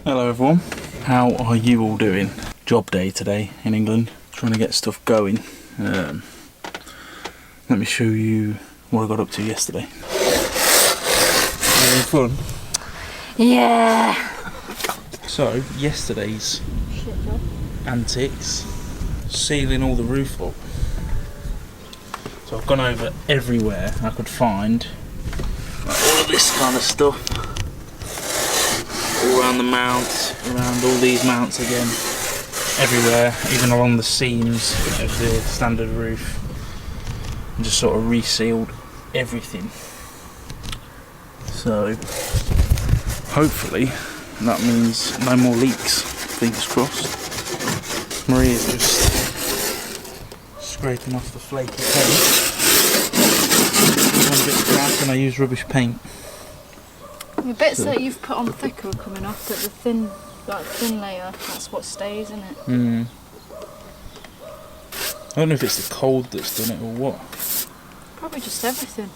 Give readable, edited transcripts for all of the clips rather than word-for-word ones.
Hello everyone, how are you all doing? Job day today in England, trying to get stuff going. Let me show you what I got up to yesterday. Having fun? Yeah! So, yesterday's antics, sealing all the roof up. So I've gone over everywhere I could find all of this kind of stuff. All around the mounts, around all these mounts again, everywhere, even along the seams of the standard roof, and just sort of resealed everything. So hopefully that means no more leaks, fingers crossed. Maria's just scraping off the flaky paint. One bit cracked and I use rubbish paint. The bits that you've put on thicker are coming off, but the thin layer, that's what stays, isn't it? I don't know if it's the cold that's done it or what. Probably just everything.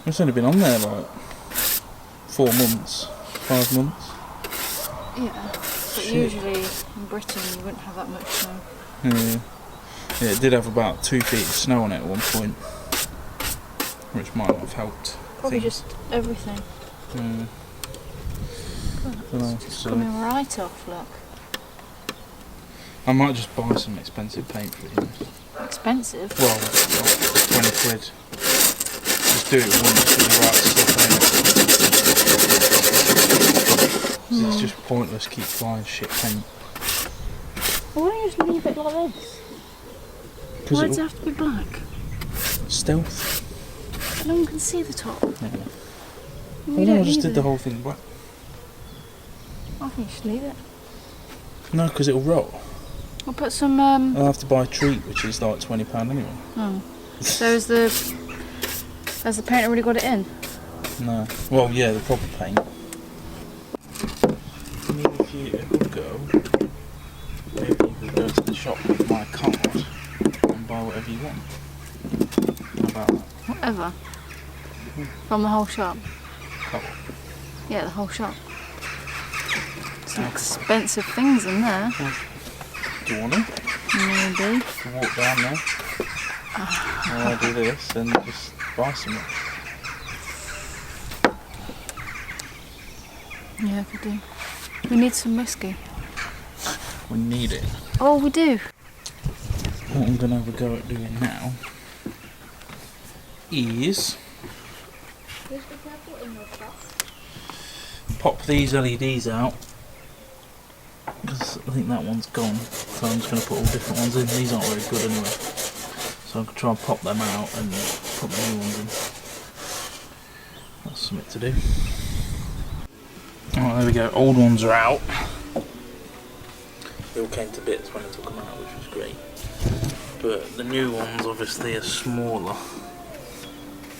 It's only been on there like 4 months, 5 months. Yeah, but usually in Britain you wouldn't have that much snow. Yeah, it did have about 2 feet of snow on it at one point, which might not have helped. Probably just everything. It's coming right off, look. I might just buy some expensive paint for it. Expensive? Well, like 20 quid. Just do it once with the right stuff in it. It's just pointless, keep buying shit paint. Well, why don't you just leave it like this? Why does it have to be black? Stealth. No one can see the top. Yeah. Well, no, I just did the whole thing black. I think you should leave it. No, because it'll rot. We'll put some. I'll have to buy a treat, which is like £20 anyway. Oh. So has the paint already got it in? No. Well, yeah, the proper paint. I mean, if you're a good girl, maybe you could go to the shop with my card and buy whatever you want. How about that? Whatever. From the whole shop? Oh. Yeah, the whole shop. Some expensive things in there. Well, do you want them? Maybe. You walk down there. I'll do this and just buy some. Yeah, I could do. We need some whiskey. We need it. Oh, we do. What I'm going to have a go at doing now is pop these LEDs out, because I think that one's gone, so I'm just going to put all different ones in. These aren't very good anyway, so I'm going to try and pop them out and put the new ones in. That's something to do. Alright, there we go, old ones are out. They all came to bits when I took them out, which was great, but the new ones obviously are smaller,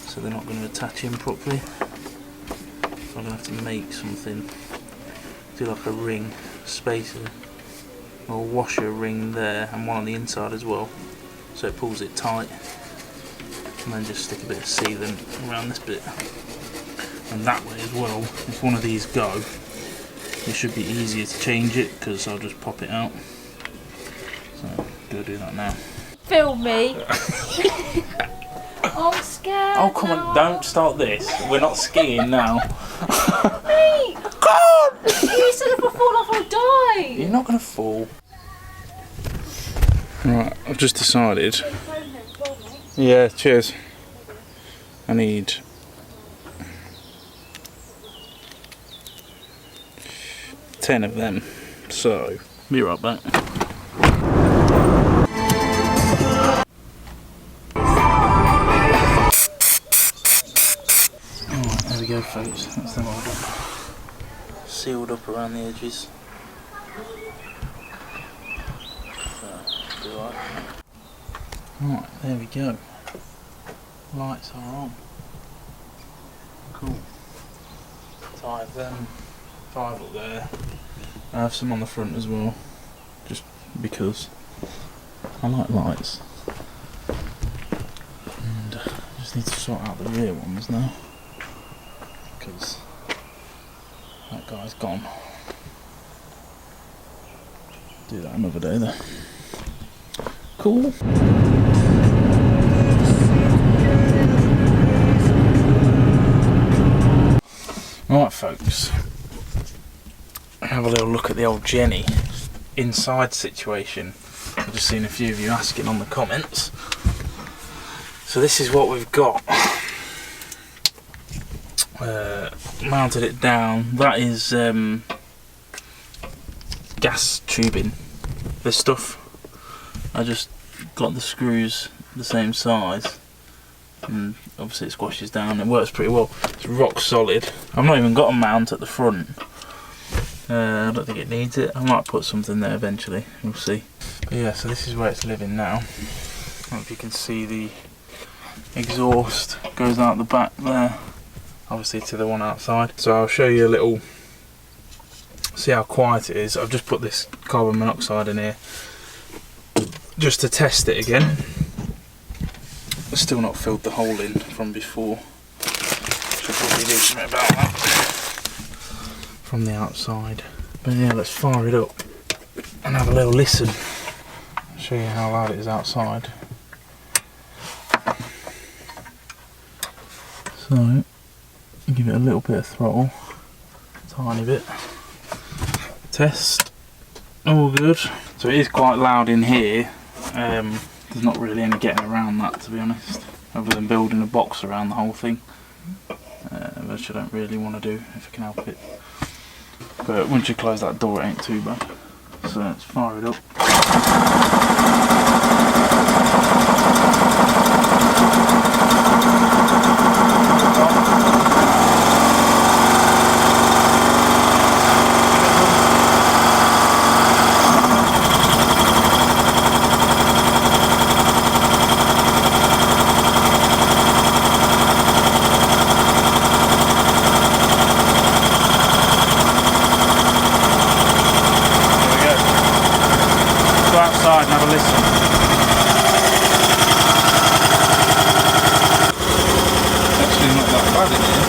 so they're not going to attach in properly. So I'm going to have to make something, do like a ring spacer or washer ring there and one on the inside as well, so it pulls it tight, and then just stick a bit of sealant around this bit, and that way as well, if one of these go, it should be easier to change it because I'll just pop it out. So go do that now. Film me. I'm scared. Oh come on, don't start this. We're not skiing now. Hey! God! You said if I fall off I'll die! You're not going to fall. Right, I've just decided. Yeah, cheers. I need 10 of them, so be right back. Alright, there we go folks, that's them all done. Sealed up around the edges. Right, there we go. Lights are on. Cool. 5 of them, 5 up there. I have some on the front as well, just because I like lights. And I just need to sort out the rear ones now, because That guy's gone. Do that another day though. Cool. Right folks, have a little look at the old Jenny inside situation. I've just seen a few of you asking on the comments. So this is what we've got. Mounted it down. That is gas tubing. This stuff, I just got the screws the same size, and obviously it squashes down. It works pretty well. It's rock solid. I've not even got a mount at the front. I don't think it needs it. I might put something there eventually. We'll see. But yeah, so this is where it's living now. I don't know if you can see the exhaust goes out the back there, obviously to the one outside. So I'll show you a little, see how quiet it is. I've just put this carbon monoxide in here just to test it again. I've still not filled the hole in from before. Should probably do something about that from the outside. But yeah, let's fire it up and have a little listen. I'll show you how loud it is outside. So, give it a little bit of throttle, tiny bit. Test, all good. So it is quite loud in here. There's not really any getting around that, to be honest, other than building a box around the whole thing, which I don't really want to do if I can help it. But once you close that door, it ain't too bad. So let's fire it up. Outside and have a listen. Actually not that bad in here.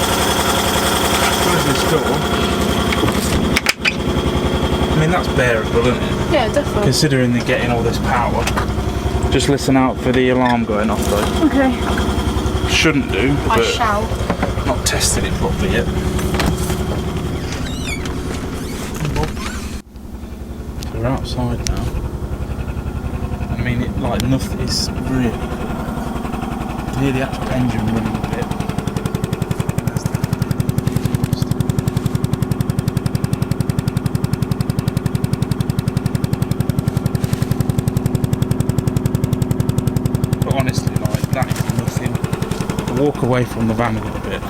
Close this door. I mean, that's bearable, isn't it? Yeah, definitely. Considering they're getting all this power. Just listen out for the alarm going off though. Okay. Shouldn't do, I but shall. not tested it properly yet. So we're outside now. I mean, it like nothing. It's really. You hear the actual engine running a bit. But honestly, like that is nothing. I'll walk away from the van a little bit.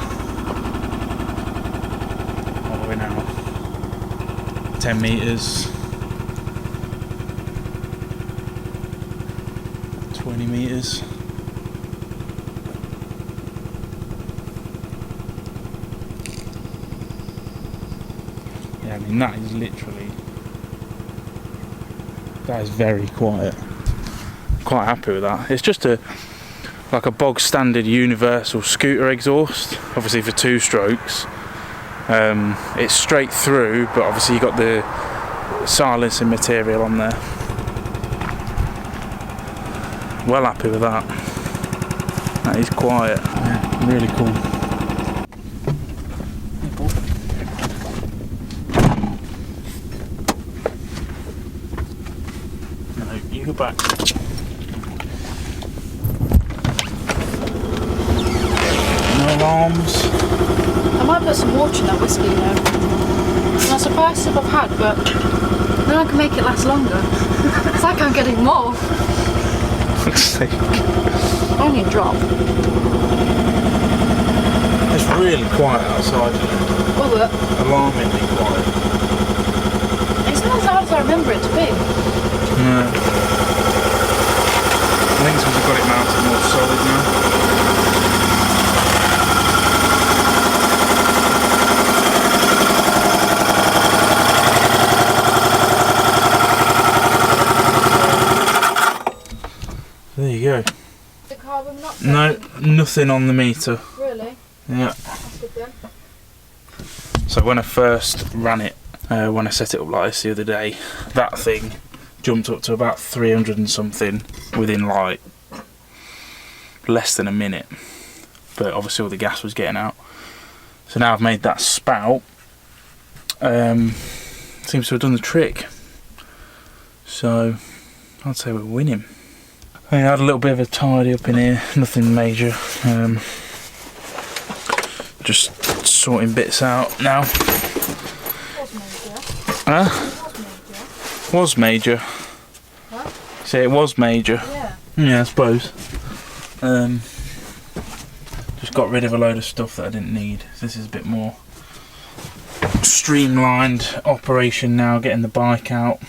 What are we now? 10 metres. 20 metres. Yeah, I mean that is literally, that is very quiet. Quite happy with that. It's just like a bog standard universal scooter exhaust, obviously for 2 strokes. It's straight through, but obviously you got the silencing material on there. Well happy with that. That is quiet. Yeah, really cool. No, you go back. No alarms. I might put some water in that whiskey, you know. I'm not surprised if I've had, but then I can make it last longer. It's like I'm getting more. Only a drop. It's really quiet outside, isn't it? Will it? Alarmingly quiet. It's not as loud as I remember it to be. No. I think it's because I've got it mounted more solid now. There you go. The carbon monoxide? No, nothing on the meter. Really? Yeah. That's good then. So when I first ran it, when I set it up like this the other day, that thing jumped up to about 300 and something within like less than a minute, but obviously all the gas was getting out. So now I've made that spout, seems to have done the trick, so I'd say we're winning. I had a little bit of a tidy up in here, nothing major, just sorting bits out now. Was major. Huh? Say it was major. Yeah, I suppose. Just got rid of a load of stuff that I didn't need. This is a bit more streamlined operation now, getting the bike out.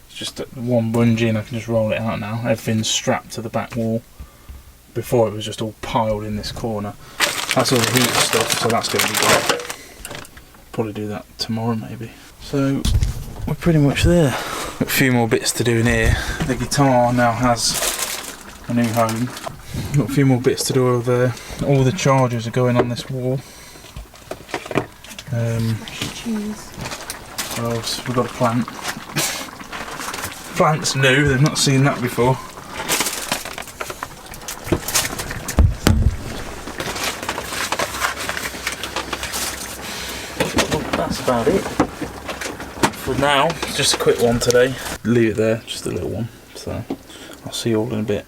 It's just one bungee and I can just roll it out now. Everything's strapped to the back wall. Before it was just all piled in this corner. That's all the heat stuff, so that's going to be great. Probably do that tomorrow maybe. So we're pretty much there. Got a few more bits to do in here. The guitar now has a new home. Got a few more bits to do over there. All the chargers are going on this wall. What else? We've got a plant. Plant's new, they've not seen that before. Well, that's about it. For now, just a quick one today. Leave it there, just a little one. So I'll see you all in a bit.